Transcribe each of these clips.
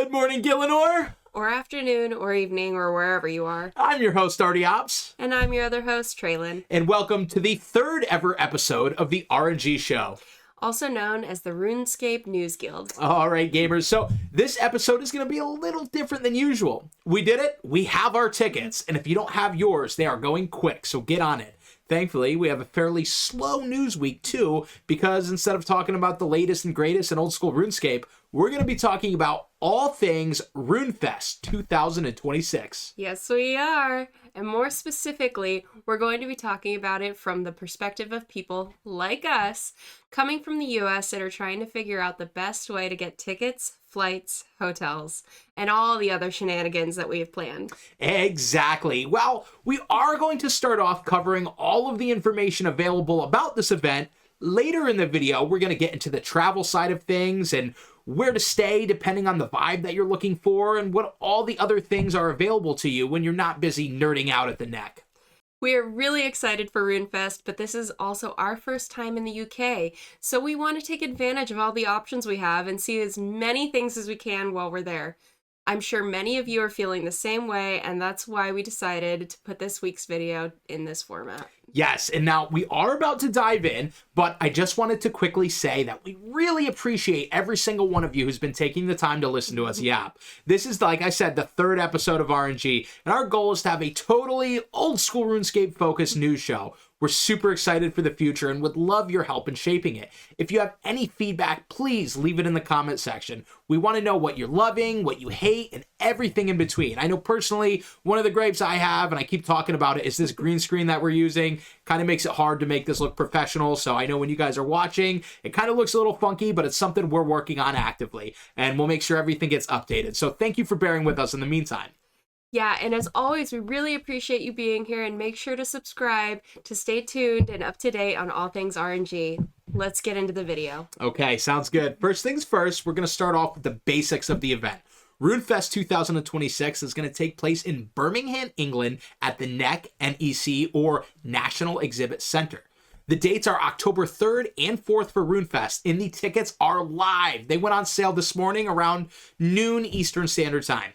Good morning, Gillinor. Or afternoon, or evening, or wherever you are. I'm your host, Artie Ops. And I'm your other host, Traylon. And welcome to the third ever episode of the RNG show. Also known as the Runescape News Guild. All right, gamers. So this episode is going to be a little different than usual. We did it. We have our tickets. And if you don't have yours, they are going quick. So get on it. Thankfully, we have a fairly slow news week, too, because instead of talking about the latest and greatest in old school RuneScape, we're going to be talking about all things RuneFest 2026. Yes, we are. And more specifically, we're going to be talking about it from the perspective of people like us coming from the US that are trying to figure out the best way to get tickets, flights, hotels, and all the other shenanigans that we have planned. Exactly. Well, we are going to start off covering all of the information available about this event. Later in the video, we're going to get into the travel side of things and where to stay depending on the vibe that you're looking for and what all the other things are available to you when you're not busy nerding out at the NEC. We are really excited for RuneFest, but this is also our first time in the UK, so we want to take advantage of all the options we have and see as many things as we can while we're there. I'm sure many of you are feeling the same way, and that's why we decided to put this week's video in this format. Yes, and now we are about to dive in, but I just wanted to quickly say that we really appreciate every single one of you who's been taking the time to listen to us yap. This is, like I said, the third episode of RNG, and our goal is to have a totally old school RuneScape focused news show. We're super excited for the future and would love your help in shaping it. If you have any feedback, please leave it in the comment section. We want to know what you're loving, what you hate, and everything in between. I know personally, one of the gripes I have, and I keep talking about it, is this green screen that we're using. Kind of makes it hard to make this look professional, so I know when you guys are watching, it kind of looks a little funky, but it's something we're working on actively, and we'll make sure everything gets updated. So thank you for bearing with us in the meantime. Yeah, and as always, we really appreciate you being here, and make sure to subscribe to stay tuned and up to date on all things RNG. Let's get into the video. Okay, sounds good. First things first, we're going to start off with the basics of the event. RuneFest 2026 is going to take place in Birmingham, England at the NEC and NEC, or National Exhibit Center. The dates are October 3rd and 4th for RuneFest, and the tickets are live. They went on sale this morning around noon Eastern Standard Time.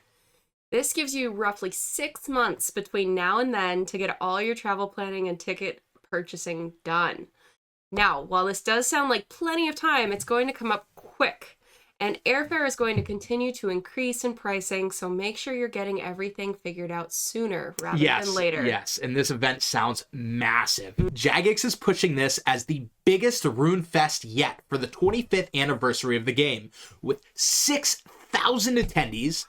This gives you roughly 6 months between now and then to get all your travel planning and ticket purchasing done. Now, while this does sound like plenty of time, it's going to come up quick. And airfare is going to continue to increase in pricing, so make sure you're getting everything figured out sooner rather than later. Yes, and this event sounds massive. Jagex is pushing this as the biggest RuneFest yet for the 25th anniversary of the game, with 6,000 attendees,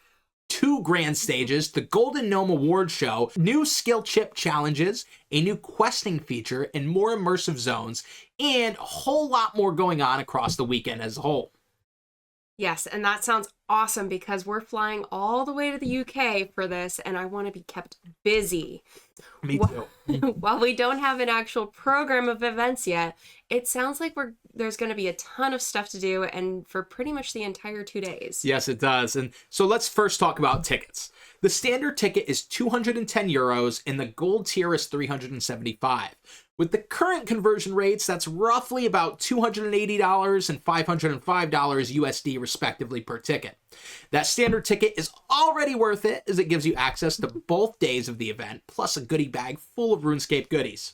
2 grand stages, the Golden Gnome Award Show, new skill chip challenges, a new questing feature, and more immersive zones, and a whole lot more going on across the weekend as a whole. Yes, and that sounds awesome because we're flying all the way to the UK for this, and I want to be kept busy. Me too. While we don't have an actual program of events yet, it sounds like there's going to be a ton of stuff to do, and for pretty much the entire 2 days. Yes, it does. And so let's first talk about tickets. The standard ticket is €210, and the gold tier is $375. With the current conversion rates, that's roughly about $280 and $505 USD respectively per ticket. That standard ticket is already worth it as it gives you access to both days of the event, plus a goodie bag full of RuneScape goodies.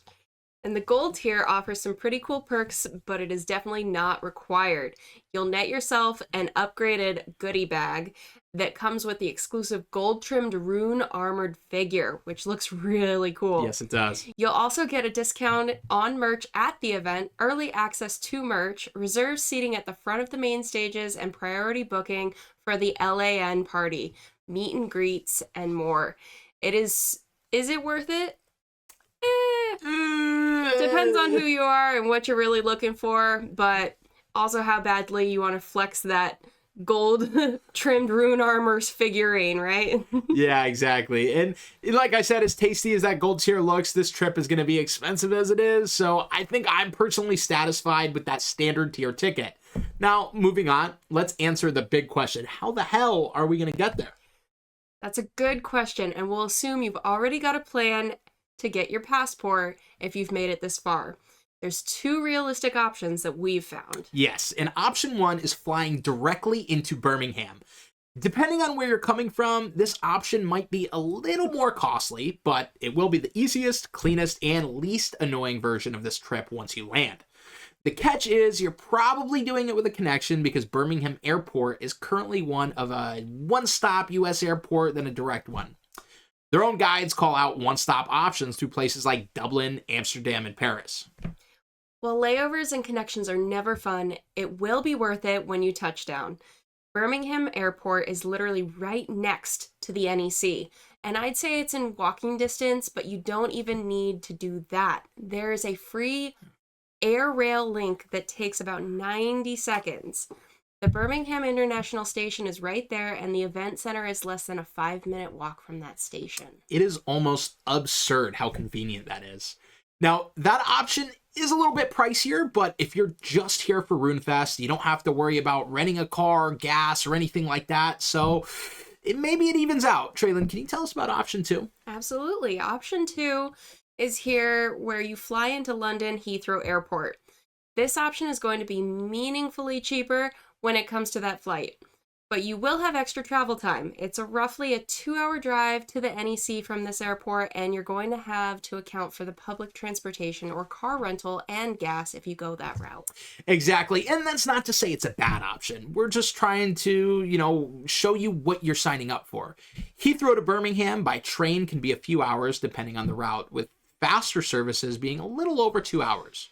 And the gold tier offers some pretty cool perks, but it is definitely not required. You'll net yourself an upgraded goodie bag that comes with the exclusive gold-trimmed rune armored figure, which looks really cool. Yes, it does. You'll also get a discount on merch at the event, early access to merch, reserved seating at the front of the main stages, and priority booking for the LAN party, meet and greets, and more. Is it worth it? Depends on who you are and what you're really looking for, but also how badly you want to flex that gold trimmed rune armor's figurine, right? Yeah, exactly. And like I said, as tasty as that gold tier looks, this trip is going to be expensive as it is. So I think I'm personally satisfied with that standard tier ticket. Now, moving on, let's answer the big question. How the hell are we going to get there? That's a good question, and we'll assume you've already got a plan to get your passport if you've made it this far. There's 2 realistic options that we've found. Yes, and option 1 is flying directly into Birmingham. Depending on where you're coming from, this option might be a little more costly, but it will be the easiest, cleanest, and least annoying version of this trip once you land. The catch is you're probably doing it with a connection because Birmingham Airport is currently one of a one-stop US airport than a direct one. Their own guides call out one-stop options through places like Dublin, Amsterdam, and Paris. While layovers and connections are never fun, it will be worth it when you touch down. Birmingham Airport is literally right next to the NEC, and I'd say it's in walking distance, but you don't even need to do that. There is a free air rail link that takes about 90 seconds. The Birmingham International Station is right there, and the event center is less than a 5-minute walk from that station. It is almost absurd how convenient that is. Now, that option is a little bit pricier, but if you're just here for RuneFest, you don't have to worry about renting a car, gas, or anything like that, so maybe it evens out. Traylon, can you tell us about option 2? Absolutely. Option 2 is here where you fly into London Heathrow Airport. This option is going to be meaningfully cheaper when it comes to that flight, but you will have extra travel time. It's roughly a 2-hour drive to the NEC from this airport, and you're going to have to account for the public transportation or car rental and gas if you go that route. Exactly, and that's not to say it's a bad option. We're just trying to, show you what you're signing up for. Heathrow to Birmingham by train can be a few hours depending on the route, with faster services being a little over 2 hours.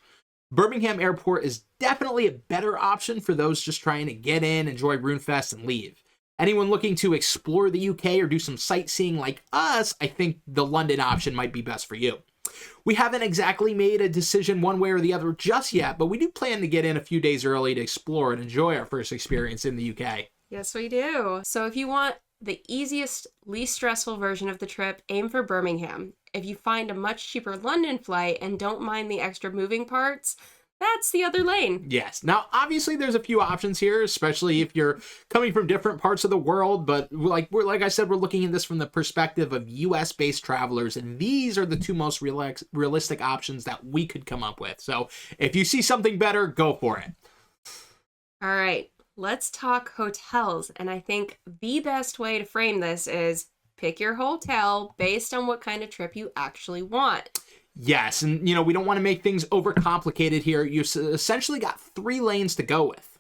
Birmingham Airport is definitely a better option for those just trying to get in, enjoy RuneFest, and leave. Anyone looking to explore the UK or do some sightseeing like us, I think the London option might be best for you. We haven't exactly made a decision one way or the other just yet, but we do plan to get in a few days early to explore and enjoy our first experience in the UK. Yes, we do. So if you want the easiest, least stressful version of the trip, aim for Birmingham. If you find a much cheaper London flight and don't mind the extra moving parts, that's the other lane. Yes. Now, obviously, there's a few options here, especially if you're coming from different parts of the world. But like I said, we're looking at this from the perspective of US-based travelers, and these are the two most realistic options that we could come up with. So if you see something better, go for it. All right. Let's talk hotels. And I think the best way to frame this is pick your hotel based on what kind of trip you actually want. Yes, and we don't want to make things overcomplicated here. You essentially got 3 lanes to go with.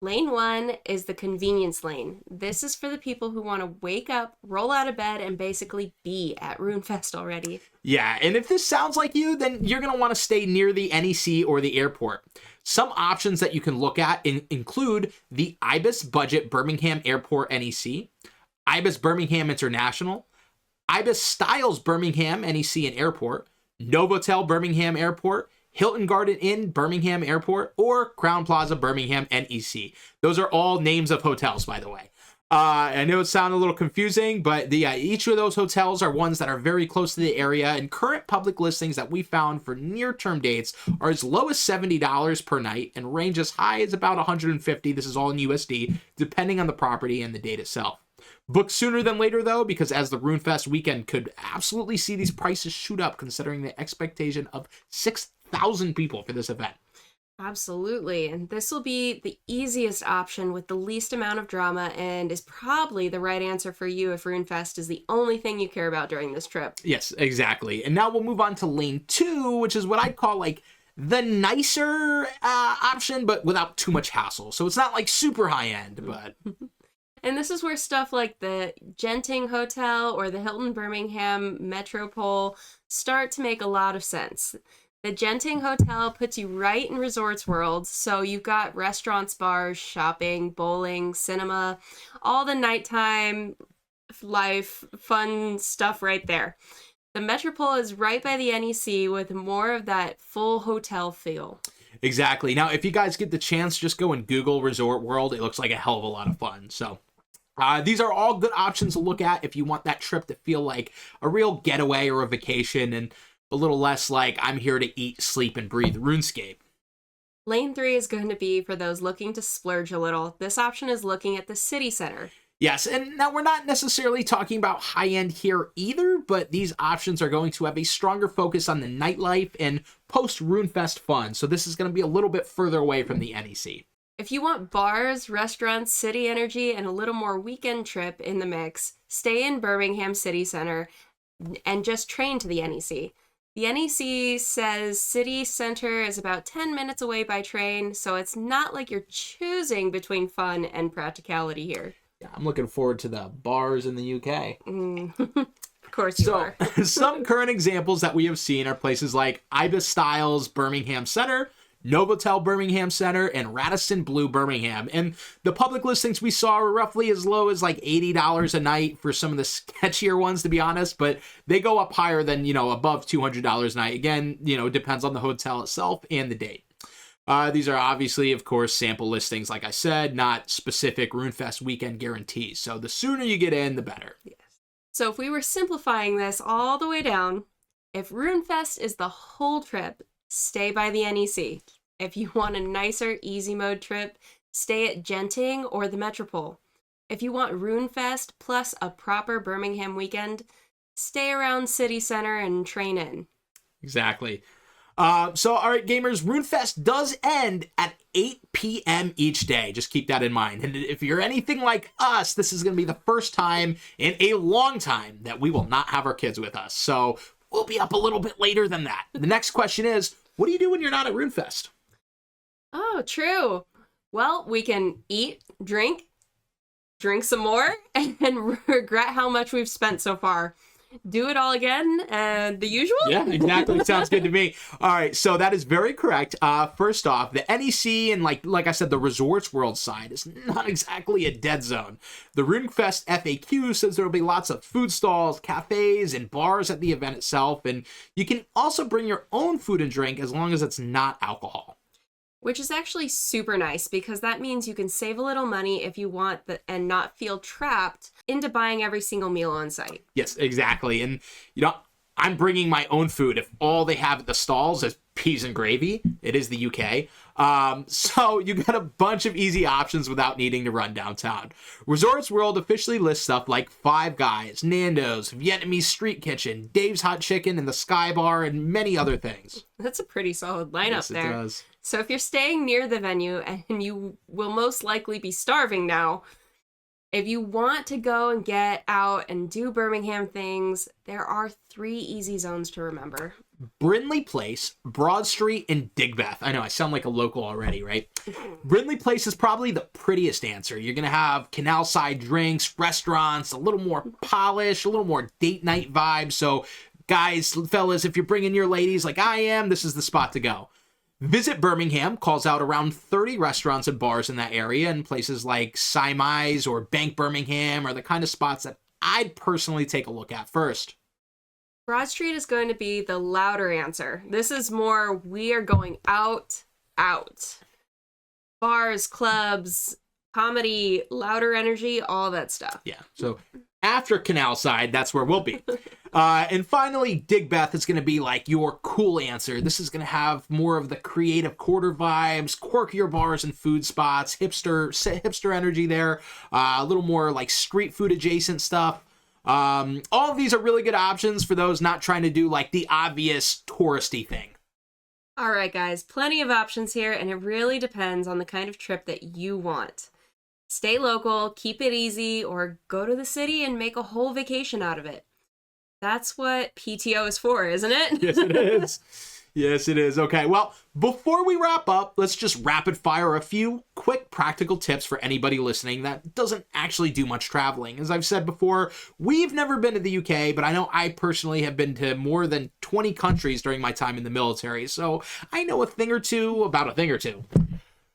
Lane 1 is the convenience lane. This is for the people who want to wake up, roll out of bed, and basically be at RuneFest already. Yeah, and if this sounds like you, then you're going to want to stay near the NEC or the airport. Some options that you can look at include the Ibis Budget Birmingham Airport NEC, Ibis Birmingham International, Ibis Styles Birmingham NEC and Airport, Novotel Birmingham Airport, Hilton Garden Inn Birmingham Airport, or Crown Plaza Birmingham NEC. Those are all names of hotels, by the way. I know it sounds a little confusing, but each of those hotels are ones that are very close to the area, and current public listings that we found for near-term dates are as low as $70 per night and range as high as about $150. This is all in USD, depending on the property and the date itself. Book sooner than later, though, because as the RuneFest weekend could absolutely see these prices shoot up, considering the expectation of 6,000 people for this event. Absolutely, and this will be the easiest option with the least amount of drama and is probably the right answer for you if RuneFest is the only thing you care about during this trip. Yes, exactly. And now we'll move on to lane 2, which is what I'd call like the nicer option, but without too much hassle. So it's not like super high end, but... And this is where stuff like the Genting Hotel or the Hilton Birmingham Metropole start to make a lot of sense. The Genting Hotel puts you right in Resorts World, so you've got restaurants, bars, shopping, bowling, cinema, all the nighttime life, fun stuff right there. The Metropole is right by the NEC with more of that full hotel feel. Exactly. Now, if you guys get the chance, just go and Google Resort World. It looks like a hell of a lot of fun, so... these are all good options to look at if you want that trip to feel like a real getaway or a vacation and a little less like I'm here to eat, sleep, and breathe RuneScape. Lane 3 is going to be for those looking to splurge a little. This option is looking at the city center. Yes, and now we're not necessarily talking about high-end here either, but these options are going to have a stronger focus on the nightlife and post-RuneFest fun, so this is going to be a little bit further away from the NEC. If you want bars, restaurants, city energy, and a little more weekend trip in the mix, stay in Birmingham City Center and just train to the NEC. The NEC says city center is about 10 minutes away by train, so it's not like you're choosing between fun and practicality here. Yeah, I'm looking forward to the bars in the UK. Of course you are. Some current examples that we have seen are places like Ibis Styles Birmingham Center, Novotel Birmingham Center, and Radisson Blue Birmingham. And the public listings we saw were roughly as low as like $80 a night for some of the sketchier ones, to be honest, but they go up higher than, above $200 a night. Again, it depends on the hotel itself and the date. These are obviously, of course, sample listings, like I said, not specific RuneFest weekend guarantees. So the sooner you get in, the better. Yes. So if we were simplifying this all the way down, if RuneFest is the whole trip, stay by the NEC. If you want a nicer, easy mode trip, stay at Genting or the Metropole. If you want RuneFest plus a proper Birmingham weekend, stay around City Center and train in. Exactly. So, all right, gamers, RuneFest does end at 8 p.m. each day. Just keep that in mind. And if you're anything like us, this is going to be the first time in a long time that we will not have our kids with us. So we'll be up a little bit later than that. The next question is, what do you do when you're not at RuneFest? Oh, true. Well, we can eat, drink some more, and regret how much we've spent so far. Do it all again, and the usual? Yeah, exactly. Sounds good to me. All right, so that is very correct. First off, the NEC and like I said, the Resorts World side is not exactly a dead zone. The RuneFest FAQ says there will be lots of food stalls, cafes, and bars at the event itself, and you can also bring your own food and drink as long as it's not alcohol. Which is actually super nice because that means you can save a little money if you want and not feel trapped into buying every single meal on site. Yes, exactly. And, I'm bringing my own food if all they have at the stalls is peas and gravy. It is the UK. So you got a bunch of easy options without needing to run downtown. Resorts World officially lists stuff like Five Guys, Nando's, Vietnamese Street Kitchen, Dave's Hot Chicken, and the Sky Bar, and many other things. That's a pretty solid lineup Yes, there. It does. So if you're staying near the venue, and you will most likely be starving now, if you want to go and get out and do Birmingham things, there are 3 easy zones to remember. Brindley Place, Broad Street, and Digbeth. I know, I sound like a local already, right? Brindley Place is probably the prettiest answer. You're going to have canal side drinks, restaurants, a little more polish, a little more date night vibe. So guys, fellas, if you're bringing your ladies like I am, this is the spot to go. Visit Birmingham calls out around 30 restaurants and bars in that area, and places like Simise or Bank Birmingham are the kind of spots that I'd personally take a look at first. Broad Street is going to be the louder answer. This is more, we are going out. Bars, clubs, comedy, louder energy, all that stuff. Yeah, so after Canal Side, that's where we'll be. And finally, Digbeth is going to be like your cool answer. This is going to have more of the creative quarter vibes, quirkier bars and food spots, hipster energy there, a little more like street food adjacent stuff. All of these are really good options for those not trying to do like the obvious touristy thing. All right, guys, plenty of options here, and it really depends on the kind of trip that you want. Stay local, keep it easy, or go to the city and make a whole vacation out of it. That's what PTO is for, isn't it? Yes, it is. Yes, it is. Okay, well, before we wrap up, let's just rapid fire a few quick practical tips for anybody listening that doesn't actually do much traveling. As I've said before, we've never been to the UK, but I know I personally have been to more than 20 countries during my time in the military, so I know a thing or two about a thing or two.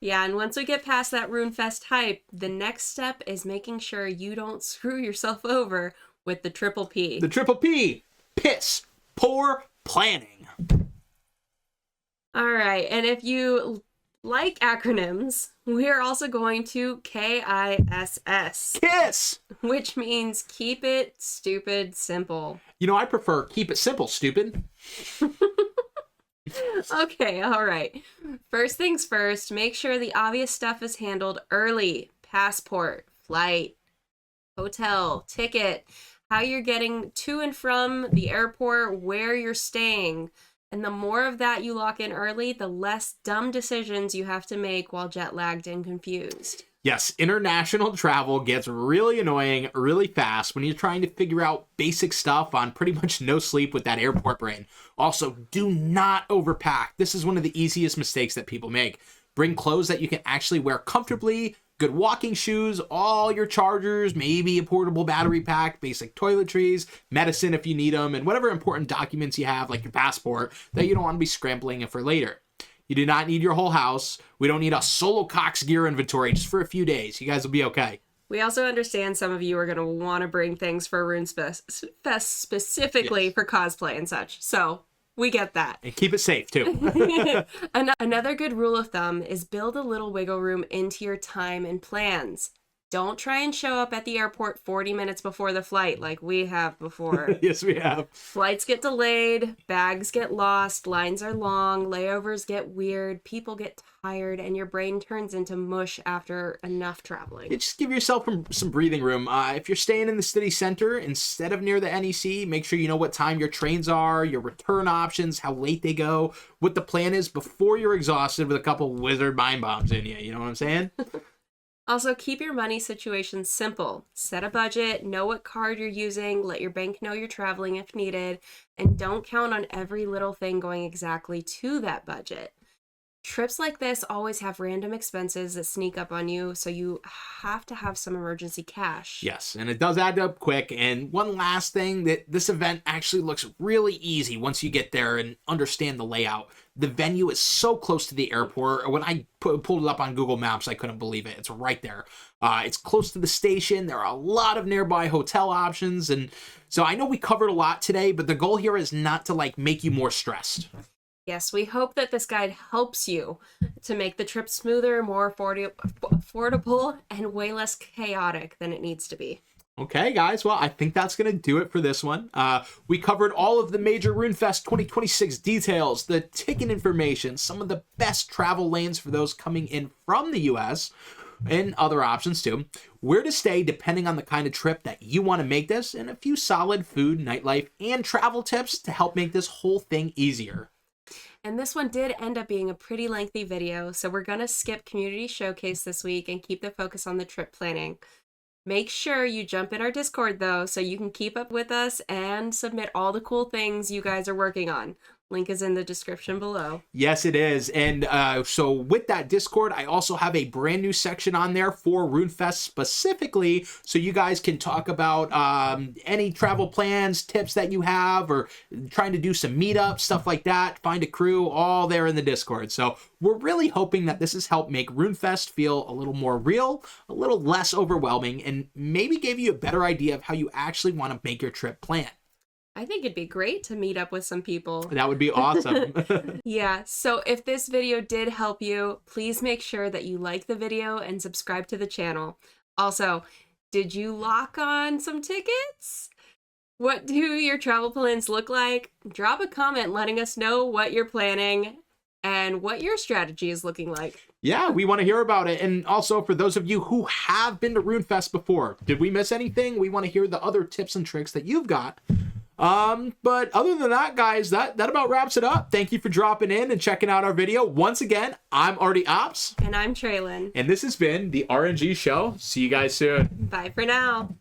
Yeah, and once we get past that RuneFest hype, the next step is making sure you don't screw yourself over with the triple P. The triple P. Piss. Poor planning. All right, and if you like acronyms, we are also going to KISS. KISS! Which means keep it stupid simple. I prefer keep it simple, stupid. Okay, all right. First things first, make sure the obvious stuff is handled early. Passport, flight, hotel, ticket, how you're getting to and from the airport, where you're staying. And the more of that you lock in early, the less dumb decisions you have to make while jet lagged and confused. Yes, international travel gets really annoying really fast when you're trying to figure out basic stuff on pretty much no sleep with that airport brain. Also, do not overpack. This is one of the easiest mistakes that people make. Bring clothes that you can actually wear comfortably, good walking shoes, all your chargers, maybe a portable battery pack, basic toiletries, medicine if you need them, and whatever important documents you have, like your passport, that you don't want to be scrambling for later. You do not need your whole house. We don't need a solo Cox gear inventory just for a few days. You guys will be okay. We also understand some of you are going to want to bring things for RuneFest specifically for cosplay and such. So we get that. And keep it safe, too. Another good rule of thumb is build a little wiggle room into your time and plans. Don't try and show up at the airport 40 minutes before the flight like we have before. Yes, we have. Flights get delayed, bags get lost, lines are long, layovers get weird, people get tired, and your brain turns into mush after enough traveling. Just give yourself some breathing room. If you're staying in the city center instead of near the NEC, make sure you know what time your trains are, your return options, how late they go, what the plan is before you're exhausted with a couple wizard mind bombs in you. You know what I'm saying? Also, keep your money situation simple. Set a budget, know what card you're using, let your bank know you're traveling if needed, and don't count on every little thing going exactly to that budget. Trips like this always have random expenses that sneak up on you, so you have to have some emergency cash. Yes, and it does add up quick. And one last thing, that this event actually looks really easy once you get there and understand the layout. The venue is so close to the airport. When I pulled it up on Google Maps, I couldn't believe it. It's right there. It's close to the station. There are a lot of nearby hotel options. And so I know we covered a lot today, but the goal here is not to make you more stressed. Yes, we hope that this guide helps you to make the trip smoother, more affordable, and way less chaotic than it needs to be. Okay, guys. Well, I think that's going to do it for this one. We covered all of the major RuneFest 2026 details, the ticket information, some of the best travel lanes for those coming in from the U.S., and other options too, where to stay depending on the kind of trip that you want to make this, and a few solid food, nightlife, and travel tips to help make this whole thing easier. And this one did end up being a pretty lengthy video, so we're going to skip Community Showcase this week and keep the focus on the trip planning. Make sure you jump in our Discord, though, so you can keep up with us and submit all the cool things you guys are working on. Link is in the description below. Yes, it is. And so with that Discord, I also have a brand new section on there for RuneFest specifically, so you guys can talk about any travel plans, tips that you have, or trying to do some meetups, stuff like that, find a crew, all there in the Discord. So we're really hoping that this has helped make RuneFest feel a little more real, a little less overwhelming, and maybe give you a better idea of how you actually want to make your trip plan. I think it'd be great to meet up with some people. That would be awesome. Yeah, so if this video did help you, please make sure that you like the video and subscribe to the channel. Also, did you lock on some tickets? What do your travel plans look like? Drop a comment letting us know what you're planning and what your strategy is looking like. Yeah, we want to hear about it. And also, for those of you who have been to RuneFest before, did we miss anything? We want to hear the other tips and tricks that you've got. But other than that, guys, that about wraps it up. Thank you for dropping in and checking out our video. Once again, I'm Artie Ops. And I'm Traylon. And this has been the RNG Show. See you guys soon. Bye for now.